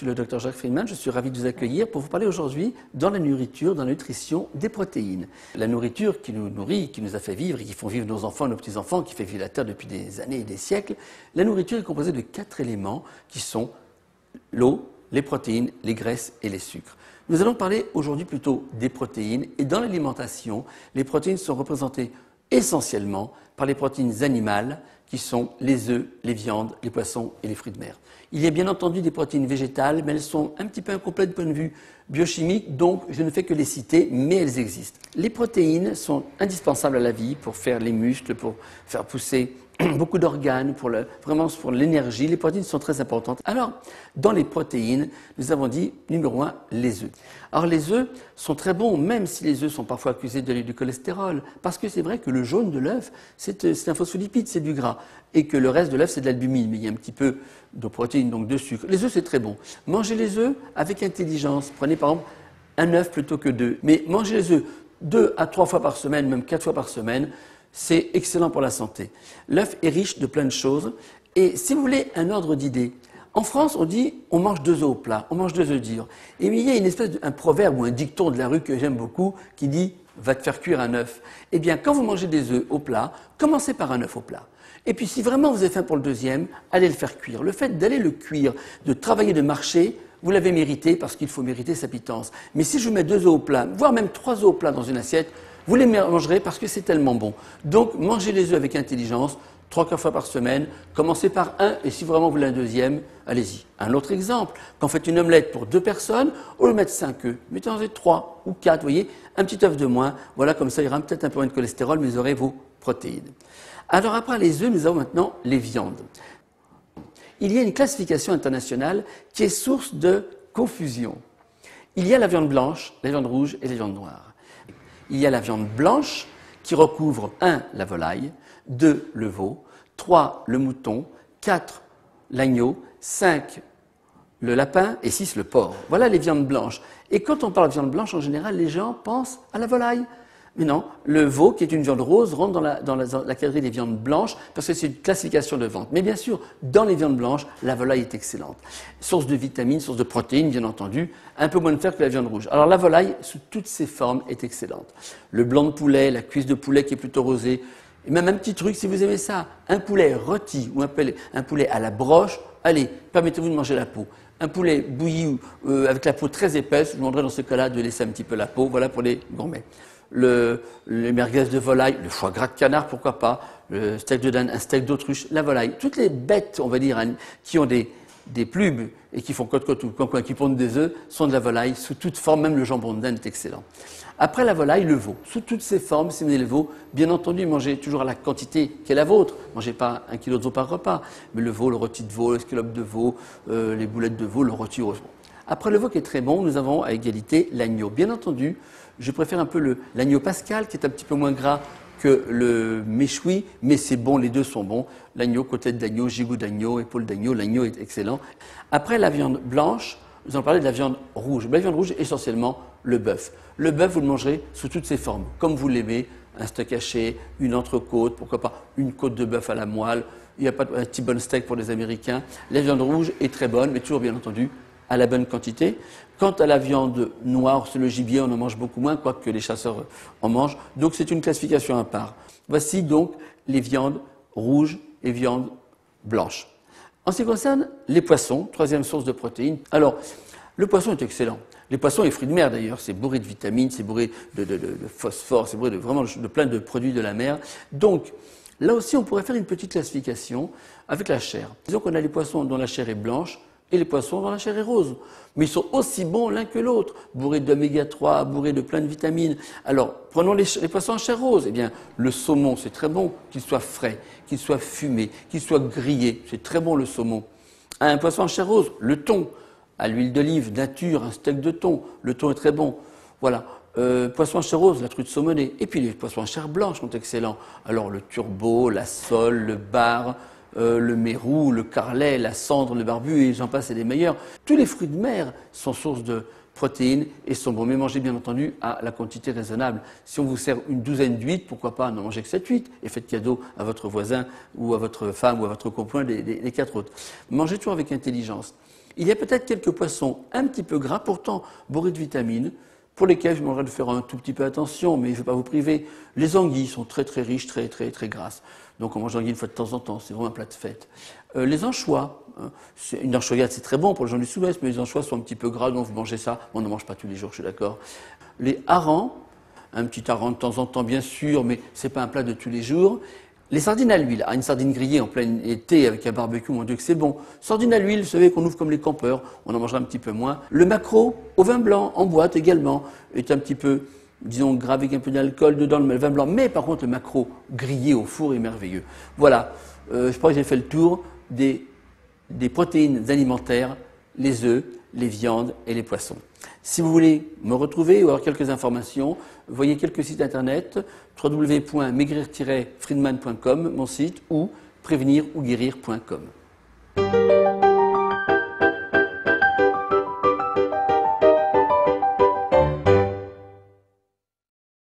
suis le Dr Jacques Friedman, je suis ravi de vous accueillir pour vous parler aujourd'hui dans la nourriture, dans la nutrition, des protéines. La nourriture qui nous nourrit, qui nous a fait vivre et qui font vivre nos enfants, nos petits-enfants, qui fait vivre la Terre depuis des années et des siècles, la nourriture est composée de 4 éléments qui sont l'eau, les protéines, les graisses et les sucres. Nous allons parler aujourd'hui plutôt des protéines et dans l'alimentation, les protéines sont représentées essentiellement par les protéines animales qui sont les œufs, les viandes, les poissons et les fruits de mer. Il y a bien entendu des protéines végétales, mais elles sont un petit peu incomplètes du point de vue biochimique, donc je ne fais que les citer, mais elles existent. Les protéines sont indispensables à la vie pour faire les muscles, pour faire pousser beaucoup d'organes, vraiment pour l'énergie. Les protéines sont très importantes. Alors, dans les protéines, nous avons dit, numéro 1, les œufs. Alors, les œufs sont très bons, même si les œufs sont parfois accusés de du cholestérol, parce que c'est vrai que le jaune de l'œuf, c'est un phospholipide, c'est du gras, et que le reste de l'œuf, c'est de l'albumine, mais il y a un petit peu de protéines, donc de sucre. Les œufs, c'est très bon. Mangez les œufs avec intelligence. Prenez par exemple un œuf plutôt que 2, mais mangez les œufs 2 à 3 fois par semaine, même 4 fois par semaine. C'est excellent pour la santé. L'œuf est riche de plein de choses. Et si vous voulez un ordre d'idée, en France, on dit on mange 2 œufs au plat, on mange 2 œufs durs. Et il y a une espèce un proverbe ou un dicton de la rue que j'aime beaucoup qui dit va te faire cuire un œuf. Eh bien, quand vous mangez des œufs au plat, commencez par un œuf au plat. Et puis, si vraiment vous avez faim pour le deuxième, allez le faire cuire. Le fait d'aller le cuire, de travailler, de marcher, vous l'avez mérité parce qu'il faut mériter sa pitance. Mais si je vous mets 2 œufs au plat, voire même 3 œufs au plat dans une assiette, vous les mangerez parce que c'est tellement bon. Donc, mangez les œufs avec intelligence, 3-4 fois par semaine. Commencez par un, et si vraiment vous voulez un deuxième, allez-y. Un autre exemple, quand vous faites une omelette pour 2 personnes, au lieu de mettre 5 œufs, mettez-en 3 ou 4, vous voyez, un petit œuf de moins. Voilà, comme ça, il y aura peut-être un peu moins de cholestérol, mais vous aurez vos protéines. Alors, après les œufs, nous avons maintenant les viandes. Il y a une classification internationale qui est source de confusion. Il y a la viande blanche, la viande rouge et la viande noire. Il y a la viande blanche qui recouvre 1. La volaille, 2. Le veau, 3. Le mouton, 4. L'agneau, 5. Le lapin et 6. Le porc. Voilà les viandes blanches. Et quand on parle de viande blanche, en général, les gens pensent à la volaille. Mais non, le veau, qui est une viande rose, rentre dans la catégorie des viandes blanches parce que c'est une classification de vente. Mais bien sûr, dans les viandes blanches, la volaille est excellente. Source de vitamines, source de protéines, bien entendu, un peu moins de fer que la viande rouge. Alors la volaille, sous toutes ses formes, est excellente. Le blanc de poulet, la cuisse de poulet qui est plutôt rosée, et même un petit truc, si vous aimez ça, un poulet rôti ou un poulet à la broche, allez, permettez-vous de manger la peau. Un poulet bouilli avec la peau très épaisse, je vous demanderai dans ce cas-là de laisser un petit peu la peau, voilà pour les gourmets. Les merguez de volaille, le foie gras de canard, pourquoi pas, le steak de dinde, un steak d'autruche, la volaille. Toutes les bêtes, on va dire, qui ont des plumes et qui font cote-cote ou qui pondent des œufs, sont de la volaille, sous toute forme, même le jambon de dinde est excellent. Après la volaille, le veau, sous toutes ses formes, si vous voulez le veau, bien entendu, mangez toujours à la quantité qui est la vôtre. Mangez pas 1 kilo de veau par repas, mais le veau, le rôti de veau, l'escalope de veau, les boulettes de veau, le rôti au veau. Après le veau qui est très bon, nous avons à égalité l'agneau. Bien entendu, je préfère un peu l'agneau pascal qui est un petit peu moins gras que le méchoui, mais c'est bon, les deux sont bons. L'agneau, côtelette d'agneau, gigot d'agneau, épaule d'agneau, l'agneau est excellent. Après la viande blanche, nous allons parler de la viande rouge. La viande rouge, essentiellement le bœuf. Le bœuf, vous le mangerez sous toutes ses formes, comme vous l'aimez, un steak haché, une entrecôte, pourquoi pas une côte de bœuf à la moelle, il n'y a pas un T-bone steak pour les Américains. La viande rouge est très bonne, mais toujours bien entendu à la bonne quantité. Quant à la viande noire, c'est le gibier, on en mange beaucoup moins, quoique les chasseurs en mangent. Donc c'est une classification à part. Voici donc les viandes rouges et viandes blanches. En ce qui concerne les poissons, troisième source de protéines, alors le poisson est excellent. Les poissons et fruits de mer d'ailleurs, c'est bourré de vitamines, c'est bourré de phosphore, c'est bourré de plein de produits de la mer. Donc là aussi on pourrait faire une petite classification avec la chair. Disons qu'on a les poissons dont la chair est blanche, et les poissons dont la chair est rose. Mais ils sont aussi bons l'un que l'autre, bourrés d'oméga 3, bourrés de plein de vitamines. Alors, prenons les poissons en chair rose. Eh bien, le saumon, c'est très bon, qu'il soit frais, qu'il soit fumé, qu'il soit grillé. C'est très bon le saumon. Un poisson en chair rose, le thon, à l'huile d'olive, nature, un steak de thon. Le thon est très bon. Voilà. Poisson en chair rose, la truite saumonée. Et puis les poissons en chair blanche sont excellents. Alors, le turbo, la sole, le bar, le mérou, le carlet, la cendre, le barbu, et j'en passe, c'est les meilleurs. Tous les fruits de mer sont source de protéines et sont bons, mais mangez bien entendu à la quantité raisonnable. Si on vous sert une douzaine d'huîtres, pourquoi pas n'en manger que 7 huîtres et faites cadeau à votre voisin ou à votre femme ou à votre conjoint des 4 autres. Mangez toujours avec intelligence. Il y a peut-être quelques poissons un petit peu gras, pourtant bourrés de vitamines, pour lesquels je me demanderais de faire un tout petit peu attention, mais je ne vais pas vous priver. Les anguilles sont très très riches, très grasses. Donc on mange l'anguille une fois de temps en temps, c'est vraiment un plat de fête. Les anchois, hein, une anchoïade c'est très bon pour les gens du sud-ouest, mais les anchois sont un petit peu gras, donc vous mangez ça. On ne mange pas tous les jours, je suis d'accord. Les harengs, un petit hareng de temps en temps bien sûr, mais ce n'est pas un plat de tous les jours. Les sardines à l'huile, une sardine grillée en plein été avec un barbecue, mon Dieu que c'est bon. Sardines à l'huile, vous savez qu'on ouvre comme les campeurs, on en mangera un petit peu moins. Le maquereau au vin blanc, en boîte également, est un petit peu, disons, gras avec un peu d'alcool dedans, le vin blanc. Mais par contre, le maquereau grillé au four est merveilleux. Voilà, je crois que j'ai fait le tour des protéines alimentaires, les œufs, les viandes et les poissons. Si vous voulez me retrouver ou avoir quelques informations, voyez quelques sites internet, www.maigrir-friedman.com, mon site, ou prévenir-ou-guérir.com.